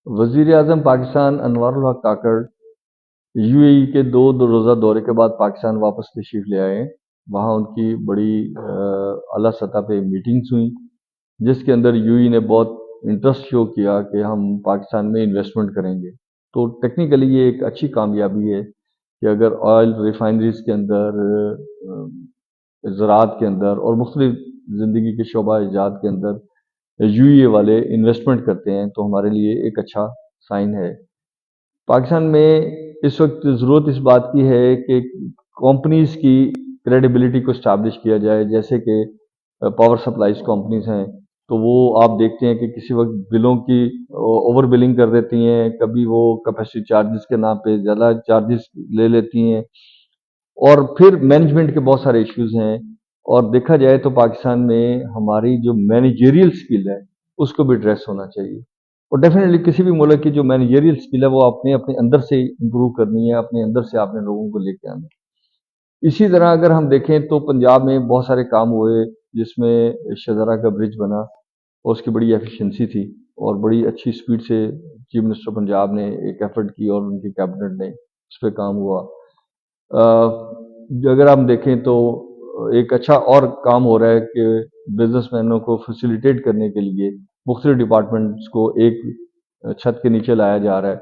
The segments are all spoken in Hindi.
वजीर आजम पाकिस्तान अनवारुल हक काकड़ यूएई के दो रोज़ा दौरे के बाद पाकिस्तान वापस तशरीफ ले आए हैं। वहाँ उनकी बड़ी आला सतह पे मीटिंग्स हुई, जिसके अंदर यूएई ने बहुत इंटरेस्ट शो किया कि हम पाकिस्तान में इन्वेस्टमेंट करेंगे। तो टेक्निकली ये एक अच्छी कामयाबी है कि अगर ऑयल रिफाइनरीज के अंदर, ज़राअत के अंदर और मुख्तलिफ ज़िंदगी के शोबा इजात के अंदर यूएई वाले इन्वेस्टमेंट करते हैं, तो हमारे लिए एक अच्छा साइन है। पाकिस्तान में इस वक्त ज़रूरत इस बात की है कि कंपनीज की क्रेडिबिलिटी को स्टैब्लिश किया जाए। जैसे कि पावर सप्लाईज कंपनीज हैं, तो वो आप देखते हैं कि किसी वक्त बिलों की ओवर बिलिंग कर देती हैं, कभी वो कैपेसिटी चार्जेस के नाम पे ज़्यादा चार्जेस ले लेती हैं, और फिर मैनेजमेंट के बहुत सारे इश्यूज हैं। और देखा जाए तो पाकिस्तान में हमारी जो मैनेजेरियल स्किल है, उसको भी एड्रेस होना चाहिए। और डेफिनेटली किसी भी मुल्क की जो मैनेजेरियल स्किल है, वो अपने अपने अंदर से इंप्रूव करनी है, अपने अंदर से आपने लोगों को लेके आना है। इसी तरह अगर हम देखें तो पंजाब में बहुत सारे काम हुए, जिसमें शहजारा का ब्रिज बना और उसकी बड़ी एफिशिएंसी थी, और बड़ी अच्छी स्पीड से चीफ मिनिस्टर पंजाब ने एक एफर्ट की और उनकी कैबिनेट ने उस पर काम हुआ। अगर हम देखें तो एक अच्छा और काम हो रहा है कि बिजनेसमैनों को फैसिलिटेट करने के लिए मुख्तलिफ डिपार्टमेंट्स को एक छत के नीचे लाया जा रहा है।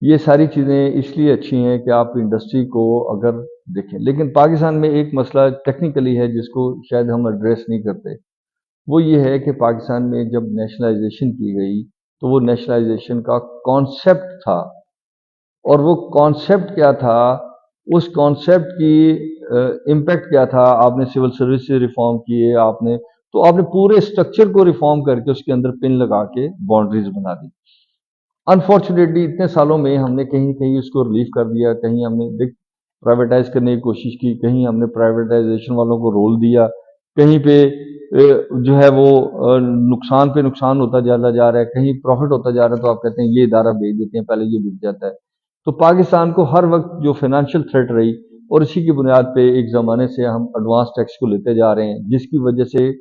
ये सारी चीज़ें इसलिए अच्छी हैं कि आप इंडस्ट्री को अगर देखें, लेकिन पाकिस्तान में एक मसला टेक्निकली है जिसको शायद हम एड्रेस नहीं करते। वो ये है कि पाकिस्तान में जब नेशनलाइजेशन की गई, तो वो नेशनलाइजेशन का कॉन्सेप्ट था, और वो कॉन्सेप्ट क्या था, उस कॉन्सेप्ट की इम्पैक्ट क्या था। आपने सिविल सर्विस से रिफॉर्म किए, आपने तो आपने पूरे स्ट्रक्चर को रिफॉर्म करके उसके अंदर पिन लगा के बाउंड्रीज बना दी। अनफॉर्चुनेटली इतने सालों में हमने कहीं कहीं उसको रिलीव कर दिया, कहीं हमने देख प्राइवेटाइज करने की कोशिश की, कहीं हमने प्राइवेटाइजेशन वालों को रोल दिया, कहीं पे जो है वो नुकसान पे नुकसान होता चला जा रहा है, कहीं प्रॉफिट होता जा रहा है, तो आप कहते हैं ये इदारा भेज देते हैं, पहले ये बिक जाता है। तो पाकिस्तान को हर वक्त जो फाइनेंशियल थ्रेट रही, और इसी की बुनियाद पे एक ज़माने से हम एडवांस टैक्स को लेते जा रहे हैं, जिसकी वजह से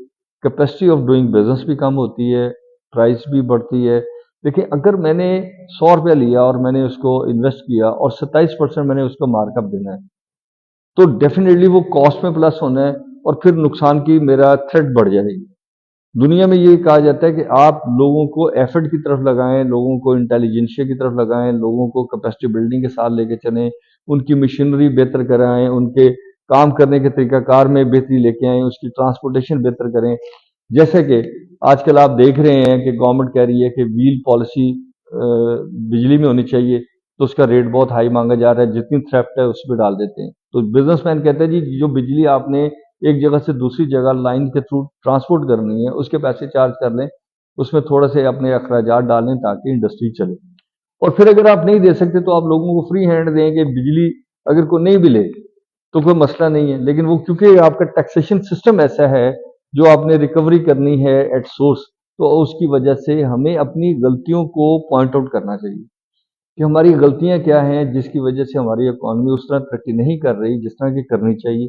कैपेसिटी ऑफ डूइंग बिजनेस भी कम होती है, प्राइस भी बढ़ती है। देखिए, अगर मैंने 100 रुपया लिया और मैंने उसको इन्वेस्ट किया और 27% मैंने उसको मार्कअप देना है, तो डेफिनेटली वो कॉस्ट में प्लस होना है, और फिर नुकसान की मेरा थ्रेट बढ़ जाएगी। दुनिया में ये कहा जाता है कि आप लोगों को एफर्ट की तरफ लगाएं, लोगों को इंटेलिजेंशिया की तरफ लगाएं, लोगों को कैपेसिटी बिल्डिंग के साथ लेके चलें, उनकी मशीनरी बेहतर कराएं, उनके काम करने के तरीकाकार में बेहतरी लेके आएं, उसकी ट्रांसपोर्टेशन बेहतर करें। जैसे कि आजकल आप देख रहे हैं कि गवर्नमेंट कह रही है कि व्हील पॉलिसी बिजली में होनी चाहिए, तो उसका रेट बहुत हाई मांगा जा रहा है, जितनी थ्रेफ्ट है उस पर डाल देते हैं। तो बिजनेसमैन कहते हैं जी, जो बिजली आपने एक जगह से दूसरी जगह लाइन के थ्रू ट्रांसपोर्ट करनी है, उसके पैसे चार्ज कर लें, उसमें थोड़े से अपने अखराजात डालें ताकि इंडस्ट्री चले। और फिर अगर आप नहीं दे सकते तो आप लोगों को फ्री हैंड दें कि बिजली अगर कोई नहीं भी ले तो कोई मसला नहीं है। लेकिन वो क्योंकि आपका टैक्सेशन सिस्टम ऐसा है, जो आपने रिकवरी करनी है एट सोर्स, तो उसकी वजह से हमें अपनी गलतियों को पॉइंट आउट करना चाहिए कि हमारी गलतियां क्या हैं, जिसकी वजह से हमारी इकॉनमी उस तरह तरक्की नहीं कर रही जिस तरह की करनी चाहिए।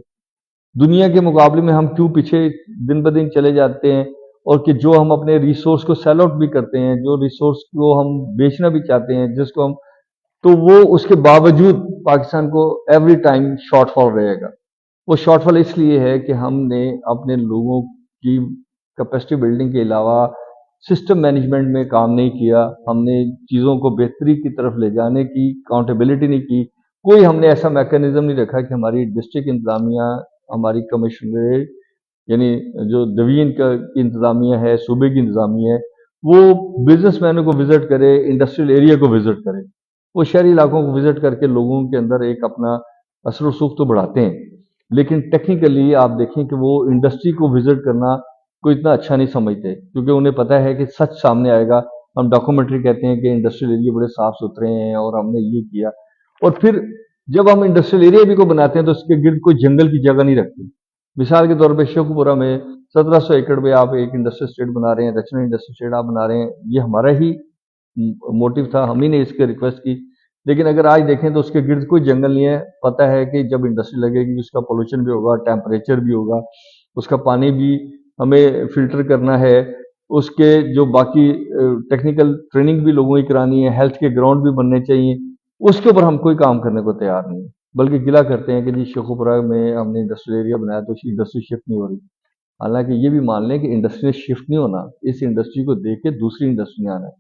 दुनिया के मुकाबले में हम क्यों पीछे दिन ब दिन चले जाते हैं, और कि जो हम अपने रिसोर्स को सेल आउट भी करते हैं, जो रिसोर्स को हम बेचना भी चाहते हैं, जिसको हम, तो वो उसके बावजूद पाकिस्तान को एवरी टाइम शॉर्टफॉल रहेगा। वो शॉर्टफॉल इसलिए है कि हमने अपने लोगों की कैपेसिटी बिल्डिंग के अलावा सिस्टम मैनेजमेंट में काम नहीं किया, हमने चीज़ों को बेहतरी की तरफ ले जाने की अकाउंटेबिलिटी नहीं की। कोई हमने ऐसा मैकेनिज्म नहीं रखा कि हमारी डिस्ट्रिक्ट इंतजामिया, हमारी कमिश्नरेट, यानी जो डिवीजन का इंतजामिया है, सूबे की इंतजामिया है, वो बिजनेसमैनों को विजिट करे, इंडस्ट्रियल एरिया को विजिट करे, वो शहरी इलाकों को विजिट करके लोगों के अंदर एक अपना असर रसूख तो बढ़ाते हैं। लेकिन टेक्निकली आप देखें कि वो इंडस्ट्री को विजिट करना कोई इतना अच्छा नहीं समझते, क्योंकि उन्हें पता है कि सच सामने आएगा। हम डॉक्यूमेंट्री कहते हैं कि इंडस्ट्रियल एरिया बड़े साफ सुथरे हैं और हमने ये किया, और फिर जब हम इंडस्ट्रियल एरिया भी को बनाते हैं तो उसके गिर्द कोई जंगल की जगह नहीं रखते। मिसाल के तौर पे शेखुपुरा में 1700 एकड़ में आप एक इंडस्ट्रियल स्टेट बना रहे हैं, रचना इंडस्ट्रियल स्टेट आप बना रहे हैं। ये हमारा ही मोटिव था, हम ही ने इसके रिक्वेस्ट की। लेकिन अगर आज देखें तो उसके गिर्द कोई जंगल नहीं है। पता है कि जब इंडस्ट्री लगेगी उसका पोल्यूशन भी होगा, टेम्परेचर भी होगा, उसका पानी भी हमें फिल्टर करना है, उसके जो बाकी टेक्निकल ट्रेनिंग भी लोगों की करानी है, हेल्थ के ग्राउंड भी बनने चाहिए, उसके ऊपर हम कोई काम करने को तैयार नहीं है। बल्कि गिला करते हैं कि जी शेखुपुरा में हमने इंडस्ट्रियल एरिया बनाया तो इंडस्ट्री शिफ्ट नहीं हो रही। हालांकि ये भी मान लें कि इंडस्ट्री शिफ्ट नहीं होना, इस इंडस्ट्री को देख के दूसरी इंडस्ट्री में आना है।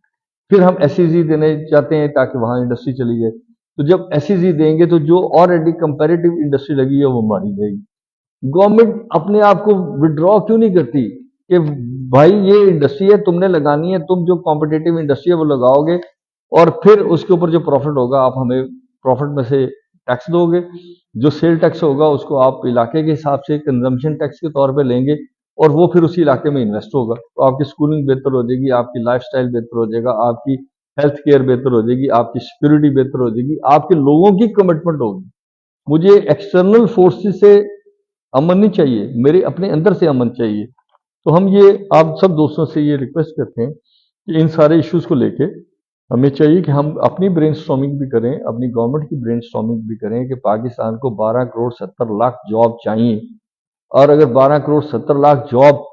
फिर हम एसईजी देने चाहते हैं ताकि वहां इंडस्ट्री चली जाए। तो जब एसईजी देंगे तो जो ऑलरेडी कंपैरेटिव इंडस्ट्री लगी है वो मारी जाएगी। गवर्नमेंट अपने आप को विड्रॉ क्यों नहीं करती कि भाई ये इंडस्ट्री है, तुमने लगानी है, तुम जो कॉम्पिटेटिव इंडस्ट्री है वो लगाओगे और फिर उसके ऊपर जो प्रॉफिट होगा आप हमें प्रॉफिट में से टैक्स दोगे। जो सेल टैक्स होगा उसको आप इलाके के हिसाब से कंजम्पशन टैक्स के तौर पे लेंगे और वो फिर उसी इलाके में इन्वेस्ट होगा। तो आपकी स्कूलिंग बेहतर हो जाएगी, आपकी लाइफस्टाइल बेहतर हो जाएगा, आपकी हेल्थ केयर बेहतर हो जाएगी, आपकी सिक्योरिटी बेहतर हो जाएगी, आपके लोगों की कमिटमेंट होगी। मुझे एक्सटर्नल फोर्सेस से अमन नहीं चाहिए, मेरे अपने अंदर से अमन चाहिए। तो हम ये आप सब दोस्तों से ये रिक्वेस्ट करते हैं कि इन सारे इश्यूज को लेके हमें चाहिए कि हम अपनी ब्रेनस्टॉर्मिंग भी करें, अपनी गवर्नमेंट की ब्रेनस्टॉर्मिंग भी करें कि पाकिस्तान को 12 करोड़ 70 लाख जॉब चाहिए और अगर 12 करोड़ 70 लाख जॉब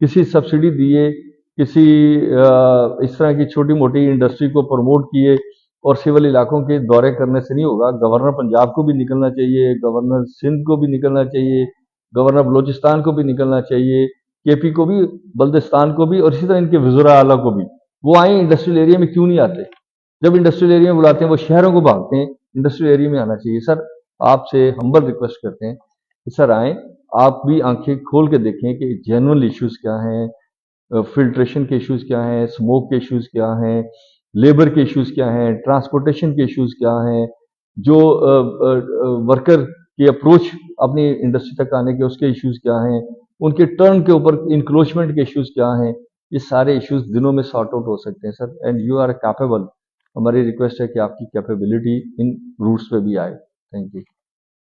किसी सब्सिडी दिए, किसी इस तरह की छोटी मोटी इंडस्ट्री को प्रमोट किए और सिविल इलाकों के दौरे करने से नहीं होगा। गवर्नर पंजाब को भी निकलना चाहिए, गवर्नर सिंध को भी निकलना चाहिए, गवर्नर बलोचिस्तान को भी निकलना चाहिए, केपी को भी, बल्दिस्तान को भी और इसी तरह इनके वज़ीर आला को भी। वो आए इंडस्ट्रियल एरिया में क्यों नहीं आते? जब इंडस्ट्रियल एरिया में बुलाते हैं वो शहरों को भागते हैं, इंडस्ट्रियल एरिया में आना चाहिए। सर आपसे हम्बल रिक्वेस्ट करते हैं कि सर आए, आप भी आंखें खोल के देखें कि जेन्युइन इश्यूज क्या हैं, फिल्ट्रेशन के इश्यूज क्या हैं, स्मोक के इश्यूज क्या हैं, लेबर के इश्यूज क्या हैं, ट्रांसपोर्टेशन के इश्यूज क्या हैं, जो वर्कर की अप्रोच अपनी इंडस्ट्री तक आने के उसके इश्यूज क्या हैं, उनके टर्न के ऊपर इंक्रोचमेंट के इश्यूज क्या हैं। ये सारे इश्यूज दिनों में सॉर्ट आउट हो सकते हैं sir, and you are capable. हमारी रिक्वेस्ट है कि आपकी कैपेबिलिटी इन रूट्स पे भी आए। Thank you.